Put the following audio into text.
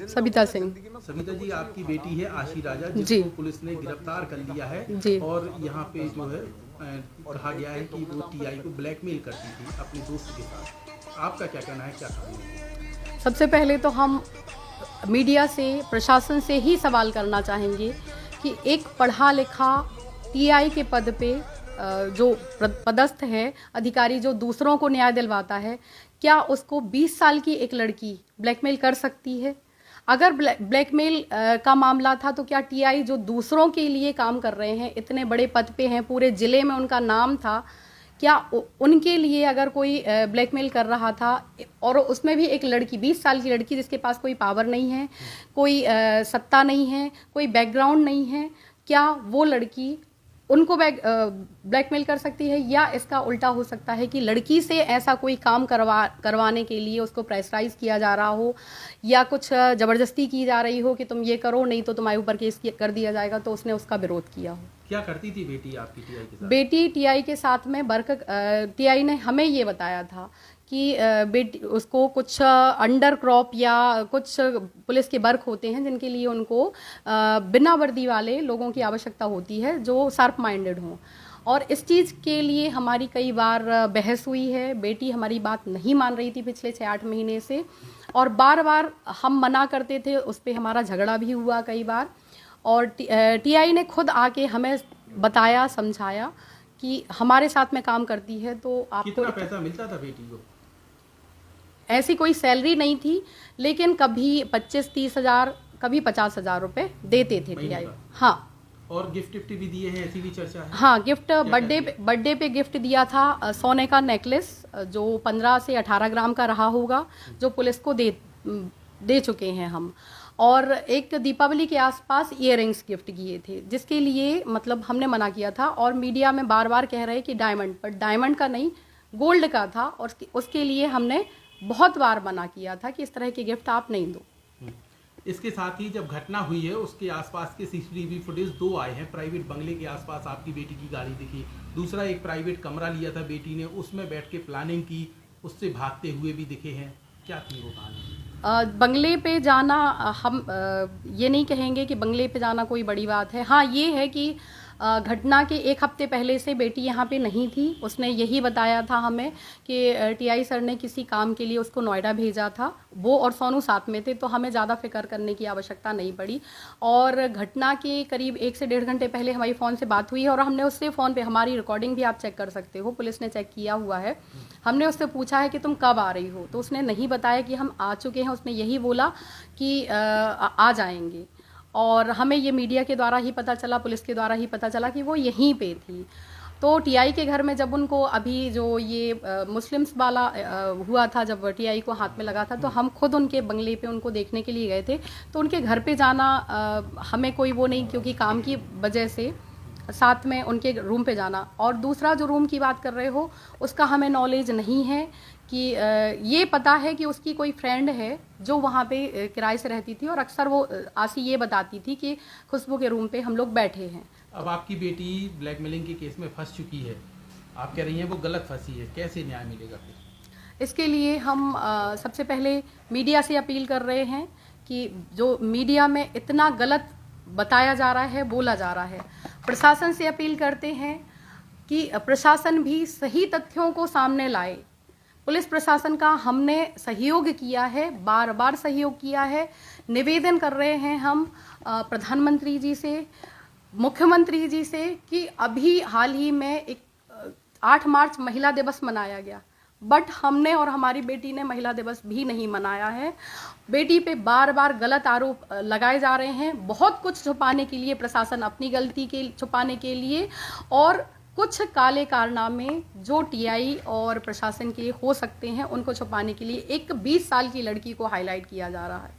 सविता सिंह। सविता जी, आपकी बेटी है आशी राजा, जी जिसको पुलिस ने गिरफ्तार कर लिया है जी। और यहाँ पे जो है कहा गया है कि वो टीआई को ब्लैकमेल करती थी अपने दोस्त के साथ। आपका क्या कहना है, क्या कहानी है? सबसे पहले तो हम मीडिया से, प्रशासन से ही सवाल करना चाहेंगे कि एक पढ़ा लिखा टीआई के पद पे जो पदस्थ है अधिकारी, जो दूसरों को न्याय दिलवाता है, क्या उसको 20 साल की एक लड़की ब्लैकमेल कर सकती है? अगर ब्लैकमेल का मामला था तो क्या टीआई जो दूसरों के लिए काम कर रहे हैं, इतने बड़े पद पे हैं, पूरे ज़िले में उनका नाम था, क्या उनके लिए अगर कोई ब्लैकमेल कर रहा था, और उसमें भी एक लड़की, 20 साल की लड़की जिसके पास कोई पावर नहीं है, कोई सत्ता नहीं है, कोई बैकग्राउंड नहीं है, क्या वो लड़की उनको ब्लैकमेल कर सकती है? या इसका उल्टा हो सकता है कि लड़की से ऐसा कोई काम करवाने के लिए उसको प्रेशराइज किया जा रहा हो, या कुछ ज़बरदस्ती की जा रही हो कि तुम ये करो, नहीं तो तुम्हारे ऊपर केस कर दिया जाएगा, तो उसने उसका विरोध किया हो। क्या करती थी बेटी आपकी टीआई के साथ? बेटी टीआई के साथ में टीआई ने हमें ये बताया था कि बेटी उसको कुछ अंडर क्रॉप या कुछ पुलिस के वर्क होते हैं जिनके लिए उनको बिना वर्दी वाले लोगों की आवश्यकता होती है जो शार्प माइंडेड हों, और इस चीज़ के लिए हमारी कई बार बहस हुई है। बेटी हमारी बात नहीं मान रही थी पिछले 6-8 महीने से, और बार बार हम मना करते थे, उस पर हमारा झगड़ा भी हुआ कई बार, और टीआई ने खुद आके हमें बताया, समझाया कि हमारे साथ में काम करती है तो आपको कितना पैसा मिलता था बेटी को? ऐसी कोई सैलरी नहीं थी, लेकिन कभी 25-30 हज़ार, कभी 50 हज़ार रुपये देते थे टीआई। हाँ, और गिफ्ट भी दिए हैं, ऐसी भी चर्चा है? हाँ, गिफ्ट बर्थडे पे गिफ्ट दिया था, सोने का नेकलेस जो 15 से 18 ग्राम का रहा होगा, जो पुलिस को दे चुके हैं हम, और एक दीपावली के आसपास इयररिंग्स गिफ्ट किए थे, जिसके लिए मतलब हमने मना किया था, और मीडिया में बार बार कह रहे कि डायमंड, पर डायमंड का नहीं, गोल्ड का था, और उसके लिए हमने बहुत बार मना किया था कि इस तरह के गिफ्ट आप नहीं दो। इसके साथ ही जब घटना हुई है उसके आसपास के सीसीटीवी फुटेज 2 आए हैं। प्राइवेट बंगले के आसपास आपकी बेटी की गाड़ी दिखी, दूसरा एक प्राइवेट कमरा लिया था बेटी ने, उसमें बैठ के प्लानिंग की, उससे भागते हुए भी दिखे हैं। क्या थी वो कहानी? बंगले पे जाना, हम ये नहीं कहेंगे कि बंगले पे जाना कोई बड़ी बात है। हाँ, ये है कि घटना के 1 हफ्ते पहले से बेटी यहाँ पे नहीं थी। उसने यही बताया था हमें कि टीआई सर ने किसी काम के लिए उसको नोएडा भेजा था, वो और सोनू साथ में थे, तो हमें ज़्यादा फिक्र करने की आवश्यकता नहीं पड़ी। और घटना के करीब 1 से 1.5 घंटे पहले हमारी फ़ोन से बात हुई है, और हमने उससे फ़ोन पे, हमारी रिकॉर्डिंग भी आप चेक कर सकते हो, पुलिस ने चेक किया हुआ है, हमने उससे पूछा है कि तुम कब आ रही हो, तो उसने नहीं बताया कि हम आ चुके हैं, उसने यही बोला कि आ जाएंगे। और हमें ये मीडिया के द्वारा ही पता चला, पुलिस के द्वारा ही पता चला कि वो यहीं पे थी। तो टीआई के घर में जब उनको, अभी जो ये मुस्लिम्स वाला हुआ था, जब टीआई को हाथ में लगा था, तो हम खुद उनके बंगले पे उनको देखने के लिए गए थे। तो उनके घर पे जाना हमें कोई वो नहीं, क्योंकि काम की वजह से साथ में उनके रूम पे जाना। और दूसरा जो रूम की बात कर रहे हो, उसका हमें नॉलेज नहीं है कि ये पता है कि उसकी कोई फ्रेंड है जो वहाँ पे किराए से रहती थी, और अक्सर वो आसी ये बताती थी कि खुशबू के रूम पे हम लोग बैठे हैं। अब आपकी बेटी ब्लैकमेलिंग के केस में फंस चुकी है, आप कह रही हैं वो गलत फंसी है, कैसे न्याय मिलेगा फिर? इसके लिए हम सबसे पहले मीडिया से अपील कर रहे हैं कि जो मीडिया में इतना गलत बताया जा रहा है, बोला जा रहा है, प्रशासन से अपील करते हैं कि प्रशासन भी सही तथ्यों को सामने लाए। पुलिस प्रशासन का हमने सहयोग किया है, बार बार सहयोग किया है। निवेदन कर रहे हैं हम प्रधानमंत्री जी से, मुख्यमंत्री जी से, कि अभी हाल ही में 8 मार्च महिला दिवस मनाया गया, बट हमने और हमारी बेटी ने महिला दिवस भी नहीं मनाया है। बेटी पे बार बार गलत आरोप लगाए जा रहे हैं, बहुत कुछ छुपाने के लिए, प्रशासन अपनी गलती के छुपाने के लिए, और कुछ काले कारनामे जो टीआई और प्रशासन के हो सकते हैं, उनको छुपाने के लिए एक 20 साल की लड़की को हाईलाइट किया जा रहा है।